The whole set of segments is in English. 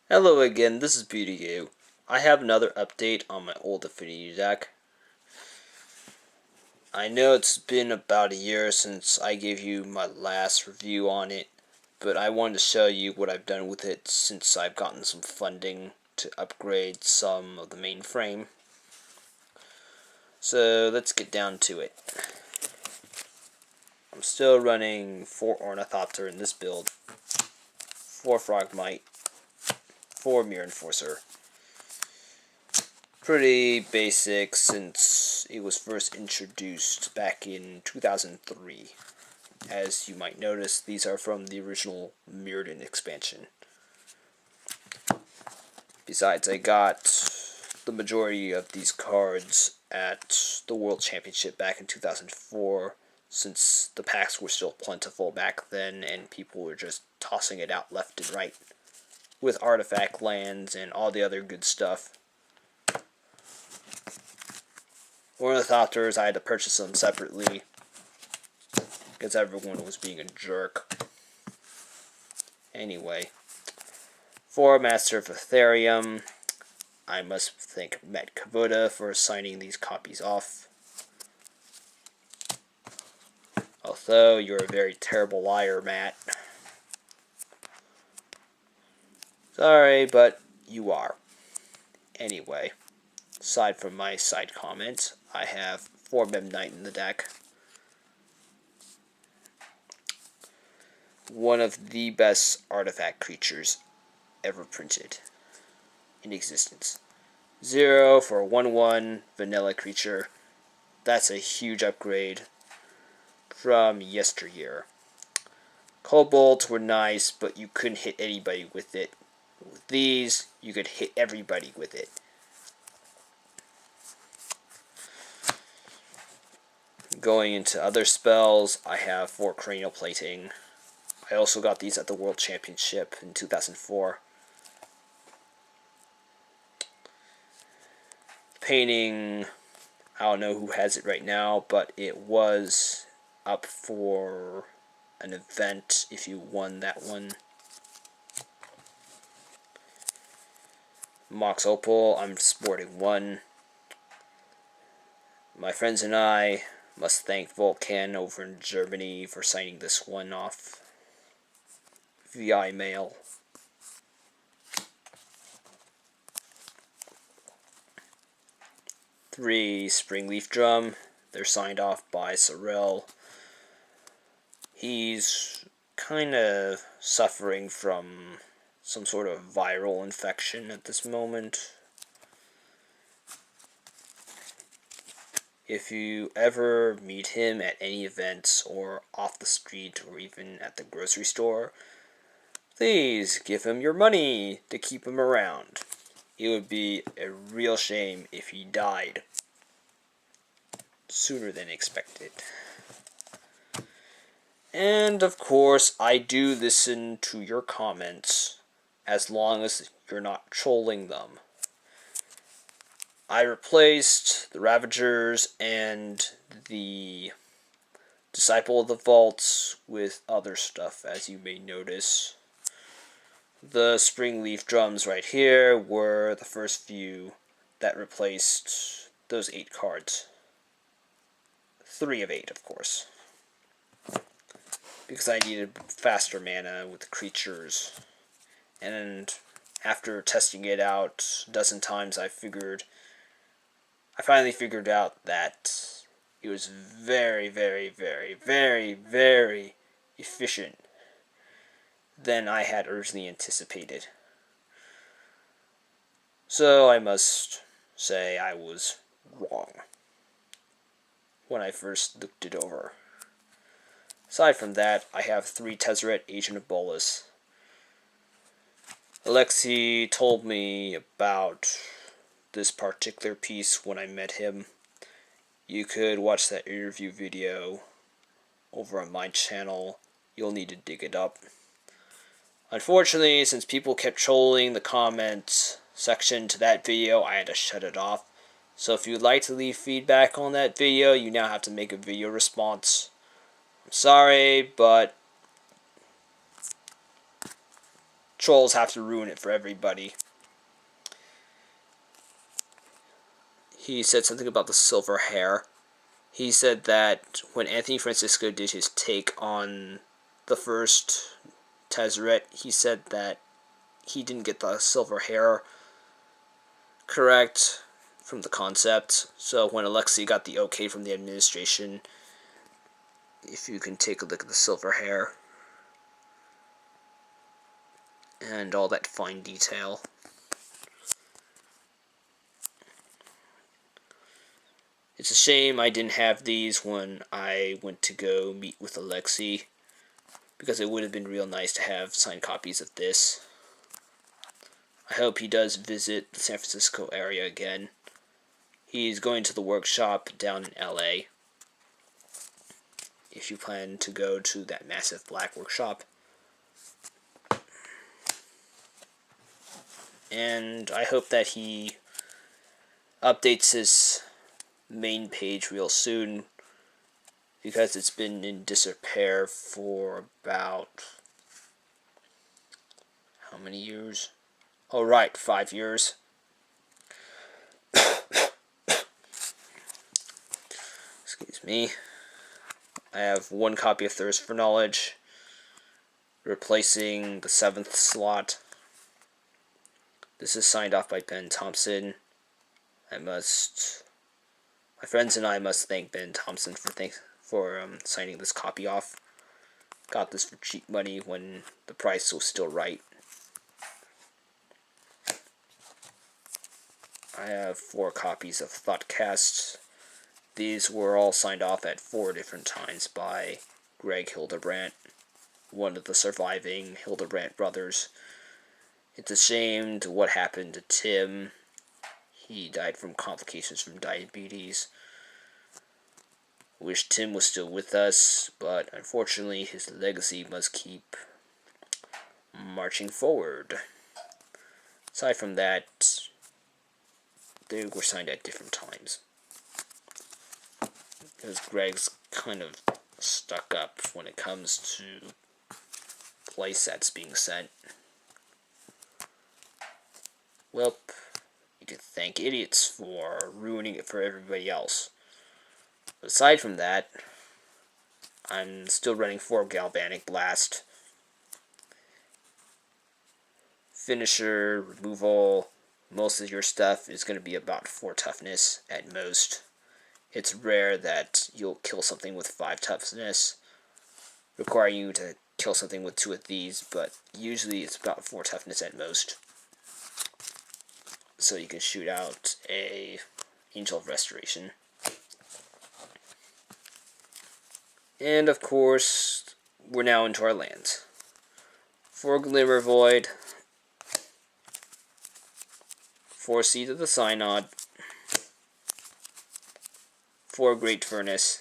Hello again, this is BDU. I have another update on my old Affinity deck. I know it's been about a year since I gave you my last review on it, but I wanted to show you what I've done with it since I've gotten some funding to upgrade some of the mainframe. So let's get down to it. I'm still running 4 Ornithopter in this build, 4 Frogmite, 4 Mirror Enforcer. Pretty basic since it was first introduced back in 2003. As you might notice, these are from the original Mirrodin expansion. Besides, I got the majority of these cards at the World Championship back in 2004, since the packs were still plentiful back then and people were just tossing it out left and right, with artifact lands and all the other good stuff. Ornithopters, I had to purchase them separately because everyone was being a jerk. Anyway, for Master of Ethereum, I must thank Matt Kubota for signing these copies off. Although you're a very terrible liar, Matt. Sorry, but you are. Anyway, aside from my side comments, I have 4 Memnite in the deck. One of the best artifact creatures ever printed in existence. 0 for a 1/1 vanilla creature. That's a huge upgrade from yesteryear. Kobolds were nice, but you couldn't hit anybody with it. With these, you could hit everybody with it. Going into other spells, I have 4 Cranial Plating. I also got these at the World Championship in 2004. Painting, I don't know who has it right now, but it was up for an event if you won that one. Mox Opal, I'm sporting 1. My friends and I must thank Volcan over in Germany for signing this one off via mail. Three Springleaf Drum. They're signed off by Sorrel. He's kind of suffering from some sort of viral infection at this moment. If you ever meet him at any events or off the street or even at the grocery store, please give him your money to keep him around. It would be a real shame if he died sooner than expected. And of course, I do listen to your comments as long as you're not trolling them. I replaced the Ravagers and the Disciple of the Vaults with other stuff, as you may notice. The Springleaf Drums right here were the first few that replaced those 8 cards. 3 of 8, of course. Because I needed faster mana with creatures. And after testing it out a dozen times, I finally figured out that it was very, very, very, very, very efficient than I had originally anticipated. So I must say I was wrong when I first looked it over. Aside from that, I have 3 Tezzeret Agent of Bolas. Alexei told me about this particular piece when I met him. You could watch that interview video over on my channel. You'll need to dig it up. Unfortunately, since people kept trolling the comments section to that video, I had to shut it off. So if you'd like to leave feedback on that video, you now have to make a video response. I'm sorry, but trolls have to ruin it for everybody. He said something about the silver hair. He said that when Anthony Francisco did his take on the first Tezzeret, he said that he didn't get the silver hair correct from the concept. So when Alexei got the okay from the administration, if you can take a look at the silver hair and all that fine detail. It's a shame I didn't have these when I went to go meet with Alexei, because it would have been real nice to have signed copies of this. I hope he does visit the San Francisco area again. He's going to the workshop down in LA, if you plan to go to that massive black workshop. And I hope that he updates his main page real soon, because it's been in disrepair for about how many years? Oh right, 5 years. Excuse me. I have one copy of Thirst for Knowledge, replacing the 7th slot. This is signed off by Ben Thompson. My friends and I must thank Ben Thompson for signing this copy off. Got this for cheap money when the price was still right. I have 4 copies of Thoughtcast. These were all signed off at 4 different times by Greg Hildebrandt, one of the surviving Hildebrandt brothers. It's a shame to what happened to Tim. He died from complications from diabetes. Wish Tim was still with us, but unfortunately his legacy must keep marching forward. Aside from that, they were signed at different times, because Greg's kind of stuck up when it comes to playsets being sent. Well, you could thank idiots for ruining it for everybody else. But aside from that, I'm still running 4 Galvanic Blast. Finisher, removal, most of your stuff is going to be about 4 toughness at most. It's rare that you'll kill something with 5 toughness, requiring you to kill something with 2 of these, but usually it's about 4 toughness at most. So you can shoot out a Angel of Restoration. And of course, we're now into our lands. 4 Glimmer Void, 4 Seed of the Synod, 4 Great Furnace,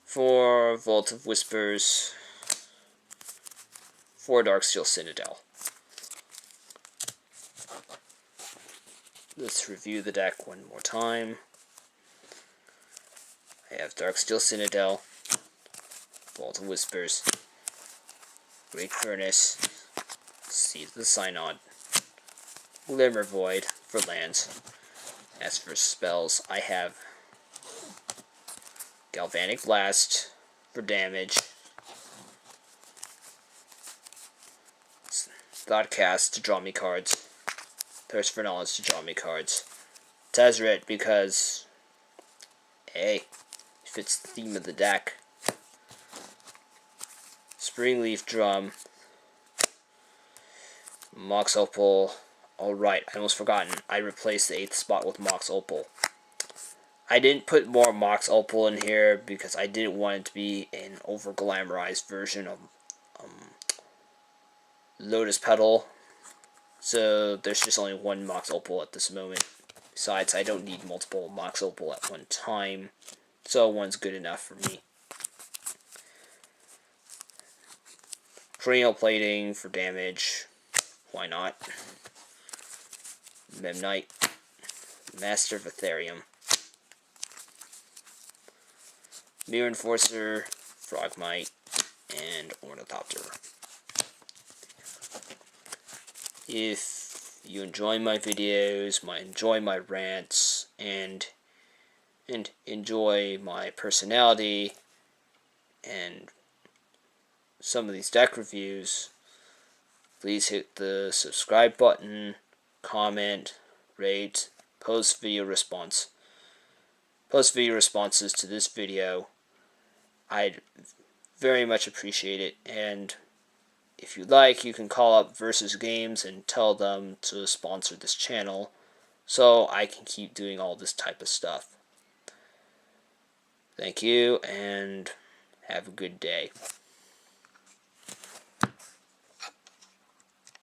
4 Vault of Whispers, 4 Darksteel Citadel. Let's review the deck one more time. I have Darksteel Citadel, Vault of Whispers, Great Furnace, Seed of the Synod, Glimmer Void for lands. As for spells, I have Galvanic Blast for damage, Thoughtcast to draw me cards, Thirst for Knowledge to draw me cards, Tezzeret because, hey, it fits the theme of the deck, Springleaf Drum, Mox Opal. Alright, I almost forgotten. I replaced the 8th spot with Mox Opal. I didn't put more Mox Opal in here because I didn't want it to be an over-glamorized version of Lotus Petal. So there's just only 1 Mox Opal at this moment. Besides, I don't need multiple Mox Opal at one time, so 1's good enough for me. Cranial Plating for damage. Why not? Memnite. Master of Ethereum. Mirror Enforcer, Frogmite, and Ornithopter. If you enjoy my videos, enjoy my rants, and enjoy my personality and some of these deck reviews, please hit the subscribe button, comment, rate, post video responses to this video. I'd very much appreciate it, and if you like, you can call up Versus Games and tell them to sponsor this channel so I can keep doing all this type of stuff. Thank you, and have a good day.